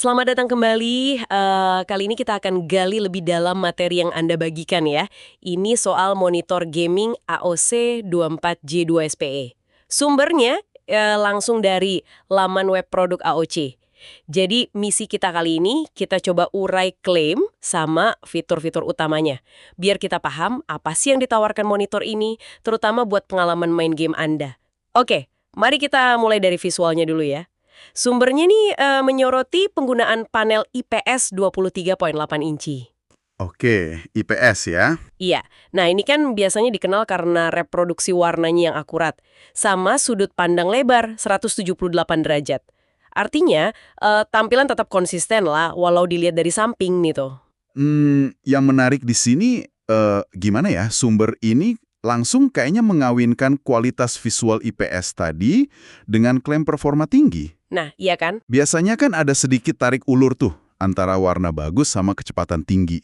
Selamat datang kembali. Kali ini kita akan gali lebih dalam materi yang Anda bagikan ya. Ini soal monitor gaming AOC 24J2SPE. Sumbernya langsung dari laman web produk AOC. Jadi misi kita kali ini, kita coba urai klaim sama fitur-fitur utamanya. Biar kita paham apa sih yang ditawarkan monitor ini, terutama buat pengalaman main game Anda. Oke, mari kita mulai dari visualnya dulu ya. Sumbernya nih menyoroti penggunaan panel IPS 23,8 inci. Oke, IPS ya. Iya, nah ini kan biasanya dikenal karena reproduksi warnanya yang akurat, sama sudut pandang lebar 178 derajat. Artinya, tampilan tetap konsisten lah, walau dilihat dari samping nih tuh. Yang menarik di sini, gimana ya, sumber ini langsung kayaknya mengawinkan kualitas visual IPS tadi dengan klaim performa tinggi. Nah, iya kan? Biasanya kan ada sedikit tarik ulur tuh, antara warna bagus sama kecepatan tinggi.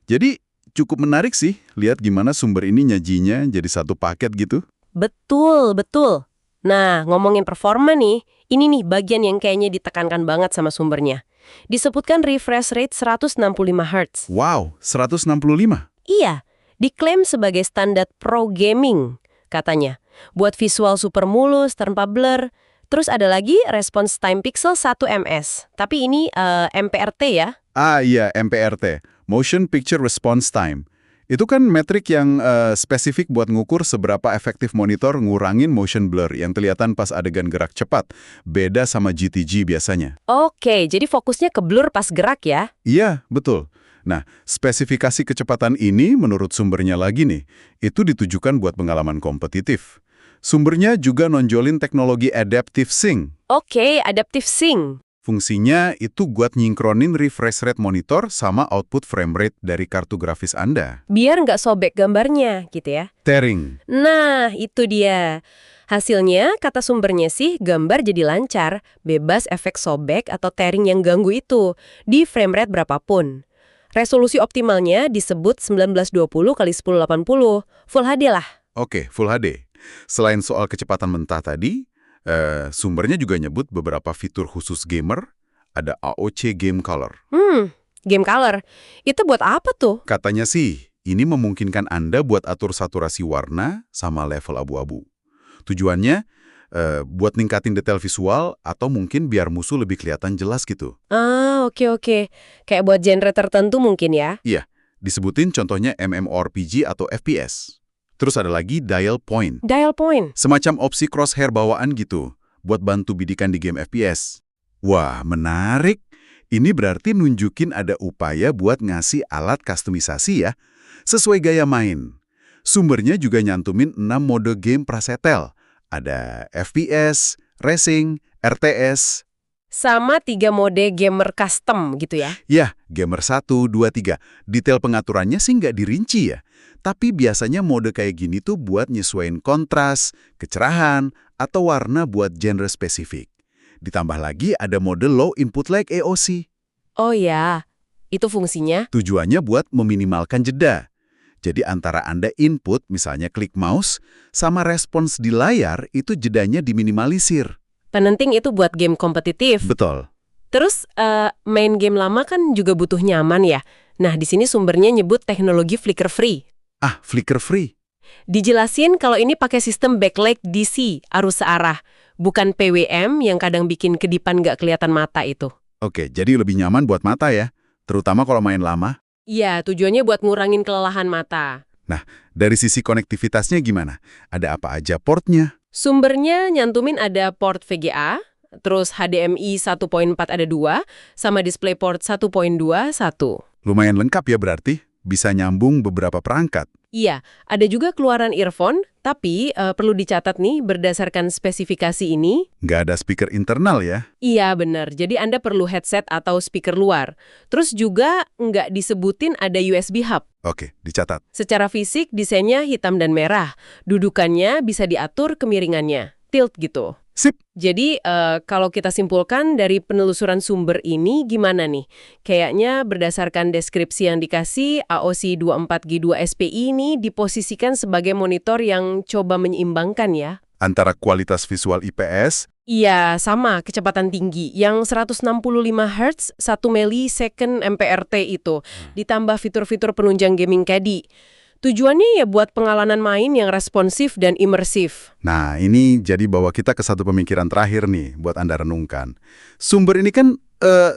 Jadi, cukup menarik sih, lihat gimana sumber ini nyajinya jadi satu paket gitu. Betul, betul. Nah, ngomongin performa nih, ini nih bagian yang kayaknya ditekankan banget sama sumbernya. Disebutkan refresh rate 165 Hz. Wow, 165? Iya, diklaim sebagai standar pro gaming, katanya. Buat visual super mulus, tanpa blur. Terus ada lagi response time pixel 1 ms. Tapi ini MPRT ya. Ah iya, MPRT. Motion Picture Response Time. Itu kan metrik yang spesifik buat ngukur seberapa efektif monitor ngurangin motion blur yang kelihatan pas adegan gerak cepat. Beda sama GTG biasanya. Oke, jadi fokusnya ke blur pas gerak ya? Iya, betul. Nah, spesifikasi kecepatan ini menurut sumbernya lagi nih, itu ditujukan buat pengalaman kompetitif. Sumbernya juga nonjolin teknologi Adaptive Sync. Oke, Adaptive Sync. Fungsinya itu buat nyinkronin refresh rate monitor sama output frame rate dari kartu grafis Anda. Biar nggak sobek gambarnya, gitu ya. Tearing. Nah, itu dia. Hasilnya, kata sumbernya sih, gambar jadi lancar, bebas efek sobek atau tearing yang ganggu itu, di frame rate berapapun. Resolusi optimalnya disebut 1920x1080, Full HD lah. Oke, Full HD. Selain soal kecepatan mentah tadi, sumbernya juga nyebut beberapa fitur khusus gamer, ada AOC Game Color. Game Color. Itu buat apa tuh? Katanya sih, ini memungkinkan Anda buat atur saturasi warna sama level abu-abu. Tujuannya, buat ningkatin detail visual atau mungkin biar musuh lebih kelihatan jelas gitu. Ah, oke. Kayak buat genre tertentu mungkin ya? Iya, disebutin contohnya MMORPG atau FPS. Terus ada lagi dial point. Dial point. Semacam opsi crosshair bawaan gitu, buat bantu bidikan di game FPS. Wah, menarik. Ini berarti nunjukin ada upaya buat ngasih alat kustomisasi ya, sesuai gaya main. Sumbernya juga nyantumin 6 mode game prasetel. Ada FPS, Racing, RTS. Sama 3 mode gamer custom gitu ya? Ya, gamer 1, 2, 3. Detail pengaturannya sih nggak dirinci ya. Tapi biasanya mode kayak gini tuh buat nyesuaiin kontras, kecerahan, atau warna buat genre spesifik. Ditambah lagi ada mode low input lag AOC. Oh ya, itu fungsinya? Tujuannya buat meminimalkan jeda. Jadi antara Anda input, misalnya klik mouse, sama respons di layar itu jedanya diminimalisir. Penting itu buat game kompetitif. Betul. Terus main game lama kan juga butuh nyaman ya. Nah, di sini sumbernya nyebut teknologi flicker free. Ah, flicker free. Dijelasin kalau ini pakai sistem backlight DC, arus searah, bukan PWM yang kadang bikin kedipan nggak kelihatan mata itu. Oke, jadi lebih nyaman buat mata ya, terutama kalau main lama. Iya, tujuannya buat ngurangin kelelahan mata. Nah, dari sisi konektivitasnya gimana? Ada apa aja portnya? Sumbernya nyantumin ada port VGA, terus HDMI 1.4 ada 2, sama DisplayPort 1.2, 1. Lumayan lengkap ya berarti, bisa nyambung beberapa perangkat. Iya, ada juga keluaran earphone, tapi perlu dicatat nih, berdasarkan spesifikasi ini. Nggak ada speaker internal ya? Iya, benar. Jadi Anda perlu headset atau speaker luar. Terus juga nggak disebutin ada USB hub. Oke, dicatat. Secara fisik, desainnya hitam dan merah. Dudukannya bisa diatur kemiringannya. Tilt gitu. Sip. Jadi, kalau kita simpulkan dari penelusuran sumber ini gimana nih? Kayaknya berdasarkan deskripsi yang dikasih, AOC 24G2 SPI ini diposisikan sebagai monitor yang coba menyeimbangkan ya. Antara kualitas visual IPS, Iya, sama, kecepatan tinggi. Yang 165 Hz, 1 milisecond MPRT itu. Ditambah fitur-fitur penunjang gaming tadi. Tujuannya ya buat pengalaman main yang responsif dan imersif. nah ini jadi bawa kita ke satu pemikiran terakhir nih buat Anda renungkan. Sumber ini kan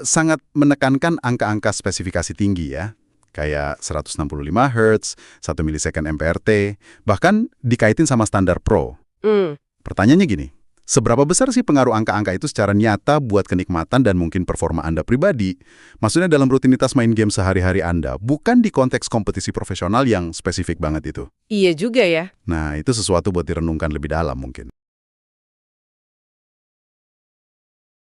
sangat menekankan angka-angka spesifikasi tinggi ya. Kayak 165 Hz, 1 milisecond MPRT, bahkan dikaitin sama standar Pro. Hmm. Pertanyaannya gini, seberapa besar sih pengaruh angka-angka itu secara nyata buat kenikmatan dan mungkin performa Anda pribadi? Maksudnya dalam rutinitas main game sehari-hari Anda, bukan di konteks kompetisi profesional yang spesifik banget itu. Iya juga ya. Nah, itu sesuatu buat direnungkan lebih dalam mungkin.